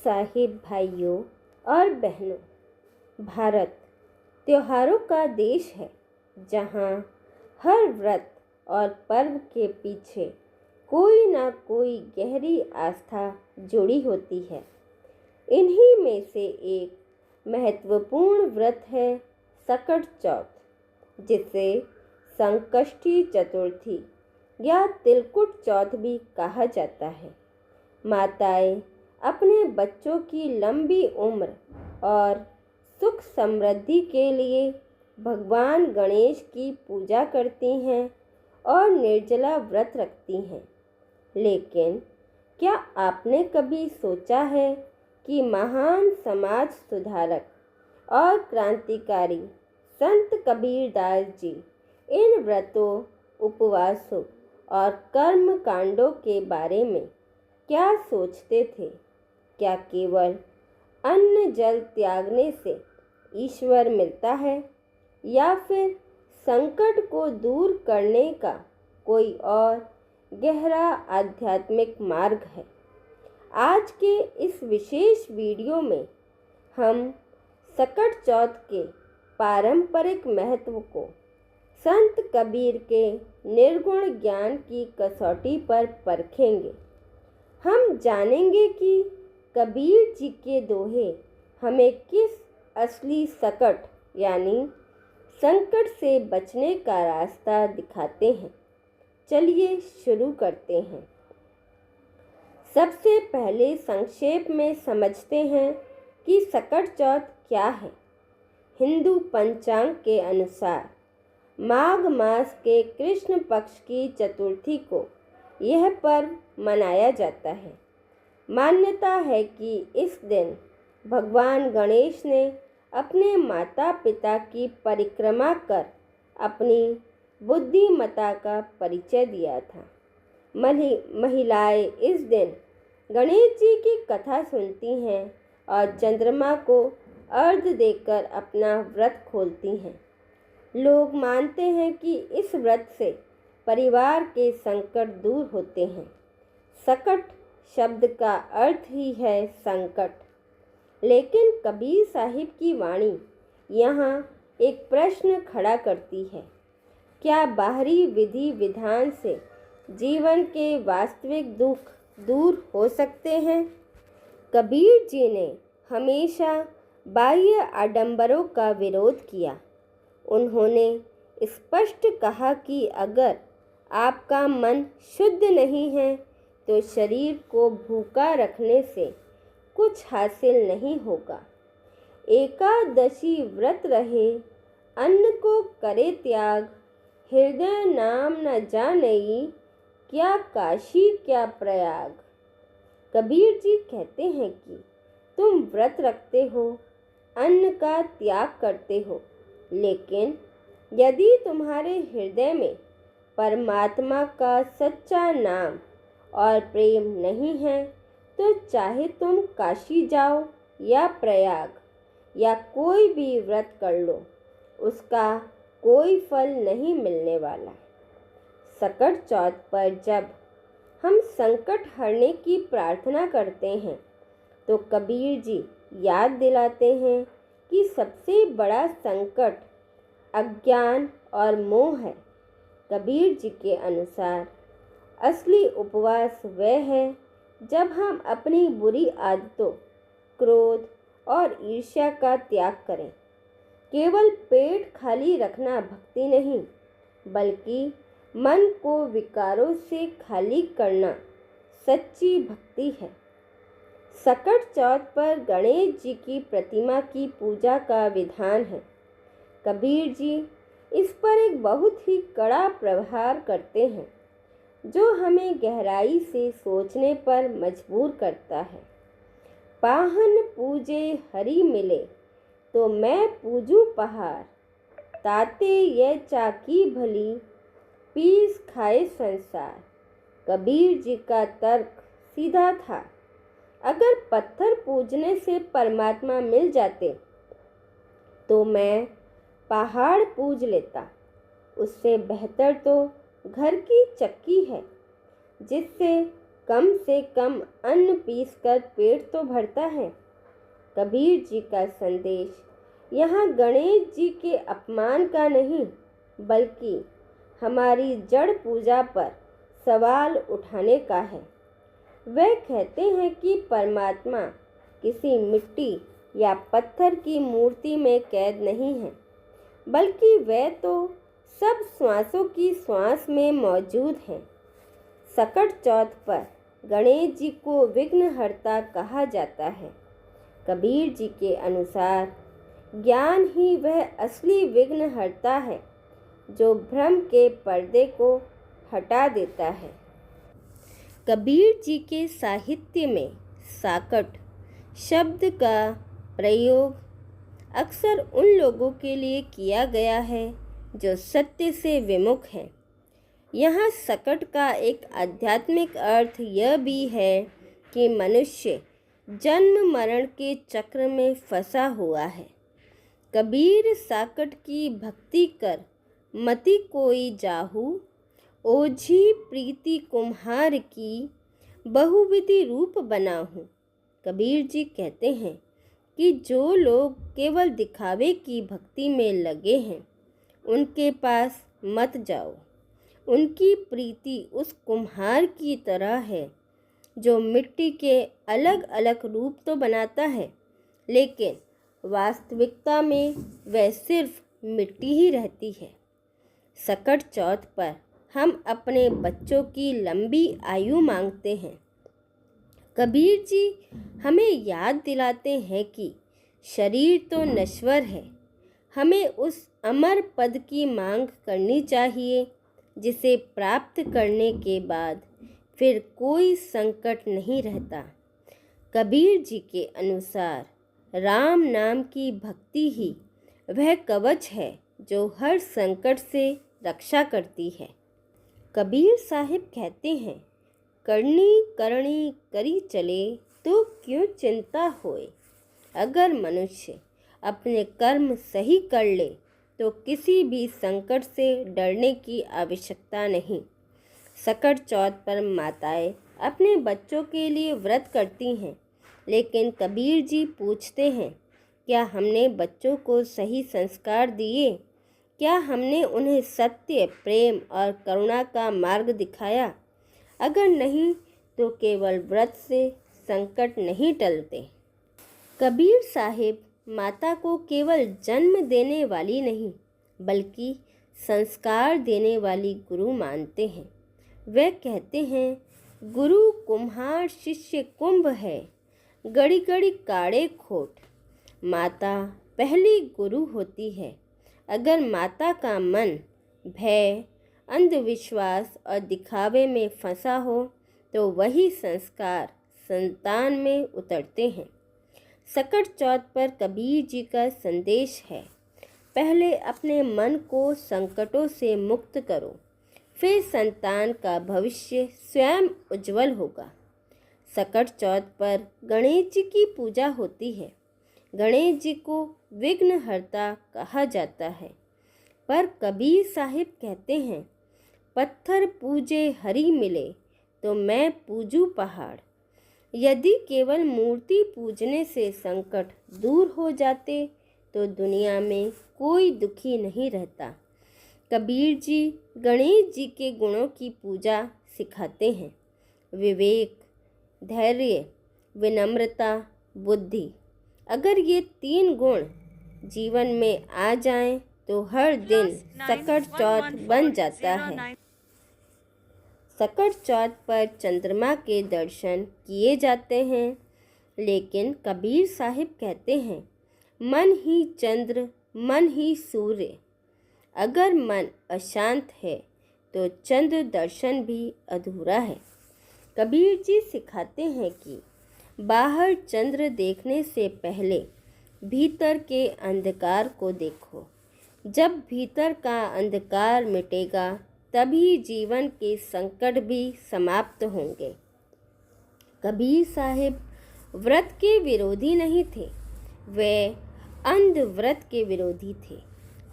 साहिब भाइयों और बहनों, भारत त्योहारों का देश है जहाँ हर व्रत और पर्व के पीछे कोई ना कोई गहरी आस्था जुड़ी होती है। इन्हीं में से एक महत्वपूर्ण व्रत है सकट चौथ, जिसे संकष्टी चतुर्थी या तिलकुट चौथ भी कहा जाता है। माताएं अपने बच्चों की लंबी उम्र और सुख समृद्धि के लिए भगवान गणेश की पूजा करती हैं और निर्जला व्रत रखती हैं। लेकिन क्या आपने कभी सोचा है कि महान समाज सुधारक और क्रांतिकारी संत कबीरदास जी इन व्रतों, उपवासों और कर्म कांडों के बारे में क्या सोचते थे? क्या केवल अन्न जल त्यागने से ईश्वर मिलता है या फिर संकट को दूर करने का कोई और गहरा आध्यात्मिक मार्ग है? आज के इस विशेष वीडियो में हम सकट चौथ के पारंपरिक महत्व को संत कबीर के निर्गुण ज्ञान की कसौटी पर परखेंगे। हम जानेंगे कि कबीर जी के दोहे हमें किस असली सकट यानी संकट से बचने का रास्ता दिखाते हैं। चलिए शुरू करते हैं। सबसे पहले संक्षेप में समझते हैं कि सकट चौथ क्या है। हिंदू पंचांग के अनुसार माघ मास के कृष्ण पक्ष की चतुर्थी को यह पर्व मनाया जाता है। मान्यता है कि इस दिन भगवान गणेश ने अपने माता पिता की परिक्रमा कर अपनी बुद्धिमत्ता का परिचय दिया था। महिलाएं इस दिन गणेश जी की कथा सुनती हैं और चंद्रमा को अर्घ्य देकर अपना व्रत खोलती हैं। लोग मानते हैं कि इस व्रत से परिवार के संकट दूर होते हैं। सकट शब्द का अर्थ ही है संकट। लेकिन कबीर साहिब की वाणी यहाँ एक प्रश्न खड़ा करती है। क्या बाहरी विधि विधान से जीवन के वास्तविक दुख दूर हो सकते हैं? कबीर जी ने हमेशा बाह्य आडंबरों का विरोध किया। उन्होंने स्पष्ट कहा कि अगर आपका मन शुद्ध नहीं है तो शरीर को भूखा रखने से कुछ हासिल नहीं होगा। एकादशी व्रत रहे, अन्न को करे त्याग, हृदय नाम न जानई, क्या काशी क्या प्रयाग। कबीर जी कहते हैं कि तुम व्रत रखते हो, अन्न का त्याग करते हो, लेकिन यदि तुम्हारे हृदय में परमात्मा का सच्चा नाम और प्रेम नहीं है तो चाहे तुम काशी जाओ या प्रयाग या कोई भी व्रत कर लो, उसका कोई फल नहीं मिलने वाला। सकट चौथ पर जब हम संकट हरने की प्रार्थना करते हैं तो कबीर जी याद दिलाते हैं कि सबसे बड़ा संकट अज्ञान और मोह है। कबीर जी के अनुसार असली उपवास वह है जब हम अपनी बुरी आदतों, क्रोध और ईर्ष्या का त्याग करें। केवल पेट खाली रखना भक्ति नहीं, बल्कि मन को विकारों से खाली करना सच्ची भक्ति है। सकट चौथ पर गणेश जी की प्रतिमा की पूजा का विधान है। कबीर जी इस पर एक बहुत ही कड़ा प्रहार करते हैं, जो हमें गहराई से सोचने पर मजबूर करता है। पाहन पूजे हरि मिले तो मैं पूजूं पहाड़, ताते ये चाकी भली, पीस खाए संसार। कबीर जी का तर्क सीधा था। अगर पत्थर पूजने से परमात्मा मिल जाते तो मैं पहाड़ पूज लेता। उससे बेहतर तो घर की चक्की है जिससे कम से कम अन्न पीसकर पेट तो भरता है। कबीर जी का संदेश यहाँ गणेश जी के अपमान का नहीं, बल्कि हमारी जड़ पूजा पर सवाल उठाने का है। वह कहते हैं कि परमात्मा किसी मिट्टी या पत्थर की मूर्ति में कैद नहीं है, बल्कि वह तो सब श्वासों की श्वास में मौजूद है। सकट चौथ पर गणेश जी को विघ्नहर्ता कहा जाता है। कबीर जी के अनुसार ज्ञान ही वह असली विघ्नहर्ता है जो भ्रम के पर्दे को हटा देता है। कबीर जी के साहित्य में साकट शब्द का प्रयोग अक्सर उन लोगों के लिए किया गया है जो सत्य से विमुख हैं। यहाँ सकट का एक आध्यात्मिक अर्थ यह भी है कि मनुष्य जन्म मरण के चक्र में फंसा हुआ है। कबीर साकट की भक्ति कर मति कोई जाहू, ओझी प्रीति कुम्हार की बहुविधि रूप बनाहूँ। कबीर जी कहते हैं कि जो लोग केवल दिखावे की भक्ति में लगे हैं, उनके पास मत जाओ। उनकी प्रीति उस कुम्हार की तरह है जो मिट्टी के अलग अलग रूप तो बनाता है, लेकिन वास्तविकता में वह सिर्फ मिट्टी ही रहती है। सकट चौथ पर हम अपने बच्चों की लंबी आयु मांगते हैं। कबीर जी हमें याद दिलाते हैं कि शरीर तो नश्वर है, हमें उस अमर पद की मांग करनी चाहिए जिसे प्राप्त करने के बाद फिर कोई संकट नहीं रहता। कबीर जी के अनुसार राम नाम की भक्ति ही वह कवच है जो हर संकट से रक्षा करती है। कबीर साहिब कहते हैं, करनी करनी करी चले तो क्यों चिंता होए। अगर मनुष्य अपने कर्म सही कर ले तो किसी भी संकट से डरने की आवश्यकता नहीं। सकट चौथ पर माताएं अपने बच्चों के लिए व्रत करती हैं, लेकिन कबीर जी पूछते हैं, क्या हमने बच्चों को सही संस्कार दिए? क्या हमने उन्हें सत्य, प्रेम और करुणा का मार्ग दिखाया? अगर नहीं तो केवल व्रत से संकट नहीं टलते। कबीर साहिब माता को केवल जन्म देने वाली नहीं, बल्कि संस्कार देने वाली गुरु मानते हैं। वे कहते हैं, गुरु कुम्हार शिष्य कुंभ है, गड़ी गड़ी काढ़े खोट। माता पहली गुरु होती है। अगर माता का मन भय, अंधविश्वास और दिखावे में फंसा हो तो वही संस्कार संतान में उतरते हैं। सकट चौथ पर कबीर जी का संदेश है, पहले अपने मन को संकटों से मुक्त करो, फिर संतान का भविष्य स्वयं उज्जवल होगा। सकट चौथ पर गणेश जी की पूजा होती है। गणेश जी को विघ्नहर्ता कहा जाता है, पर कबीर साहिब कहते हैं, पत्थर पूजे हरि मिले तो मैं पूजू पहाड़। यदि केवल मूर्ति पूजने से संकट दूर हो जाते तो दुनिया में कोई दुखी नहीं रहता। कबीर जी गणेश जी के गुणों की पूजा सिखाते हैं, विवेक, धैर्य, विनम्रता, बुद्धि। अगर ये 3 गुण जीवन में आ जाएं तो हर दिन सकट चौथ बन जाता है। सकट चौथ पर चंद्रमा के दर्शन किए जाते हैं, लेकिन कबीर साहिब कहते हैं, मन ही चंद्र, मन ही सूर्य। अगर मन अशांत है तो चंद्र दर्शन भी अधूरा है। कबीर जी सिखाते हैं कि बाहर चंद्र देखने से पहले भीतर के अंधकार को देखो। जब भीतर का अंधकार मिटेगा तभी जीवन के संकट भी समाप्त होंगे। कबीर साहिब व्रत के विरोधी नहीं थे, वे अंध व्रत के विरोधी थे।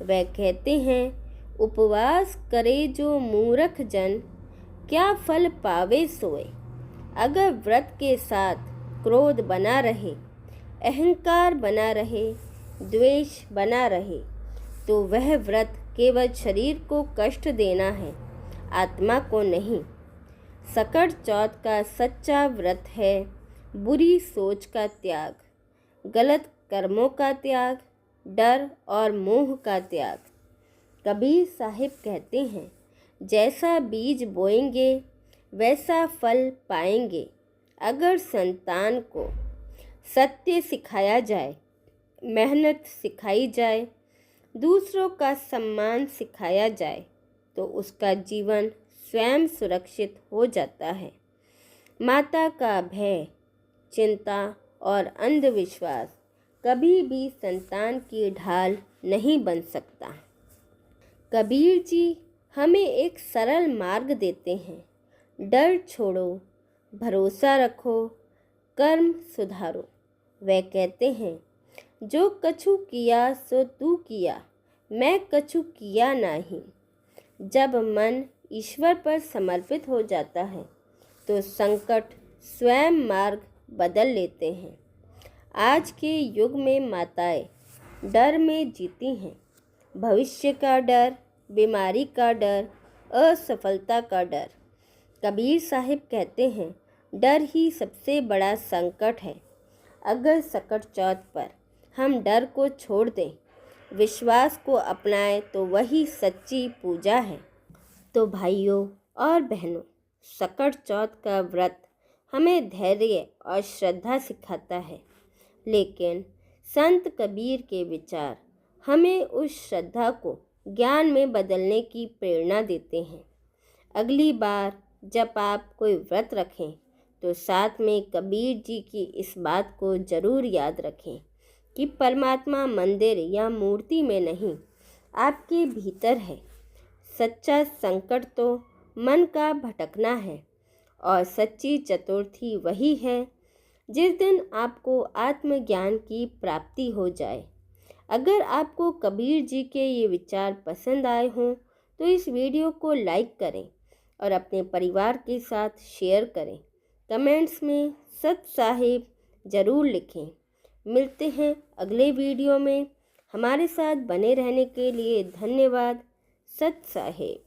वे कहते हैं, उपवास करे जो मूर्ख जन, क्या फल पावे सोए। अगर व्रत के साथ क्रोध बना रहे, अहंकार बना रहे, द्वेष बना रहे, तो वह व्रत केवल शरीर को कष्ट देना है, आत्मा को नहीं। सकट चौथ का सच्चा व्रत है बुरी सोच का त्याग, गलत कर्मों का त्याग, डर और मोह का त्याग। कबीर साहिब कहते हैं, जैसा बीज बोएंगे वैसा फल पाएंगे। अगर संतान को सत्य सिखाया जाए, मेहनत सिखाई जाए, दूसरों का सम्मान सिखाया जाए, तो उसका जीवन स्वयं सुरक्षित हो जाता है। माता का भय, चिंता और अंधविश्वास कभी भी संतान की ढाल नहीं बन सकता। कबीर जी हमें एक सरल मार्ग देते हैं। डर छोड़ो, भरोसा रखो, कर्म सुधारो। वे कहते हैं, जो कछु किया सो तू किया, मैं कछु किया नहीं। जब मन ईश्वर पर समर्पित हो जाता है तो संकट स्वयं मार्ग बदल लेते हैं। आज के युग में माताएं डर में जीती हैं। भविष्य का डर, बीमारी का डर, असफलता का डर। कबीर साहिब कहते हैं, डर ही सबसे बड़ा संकट है। अगर सकट चौथ पर हम डर को छोड़ दें, विश्वास को अपनाएं, तो वही सच्ची पूजा है। तो भाइयों और बहनों, सकट चौथ का व्रत हमें धैर्य और श्रद्धा सिखाता है, लेकिन संत कबीर के विचार हमें उस श्रद्धा को ज्ञान में बदलने की प्रेरणा देते हैं। अगली बार जब आप कोई व्रत रखें तो साथ में कबीर जी की इस बात को ज़रूर याद रखें कि परमात्मा मंदिर या मूर्ति में नहीं, आपके भीतर है। सच्चा संकट तो मन का भटकना है, और सच्ची चतुर्थी वही है जिस दिन आपको आत्मज्ञान की प्राप्ति हो जाए। अगर आपको कबीर जी के ये विचार पसंद आए हों तो इस वीडियो को लाइक करें और अपने परिवार के साथ शेयर करें। कमेंट्स में सत साहिब ज़रूर लिखें। मिलते हैं अगले वीडियो में। हमारे साथ बने रहने के लिए धन्यवाद। सत साहिब।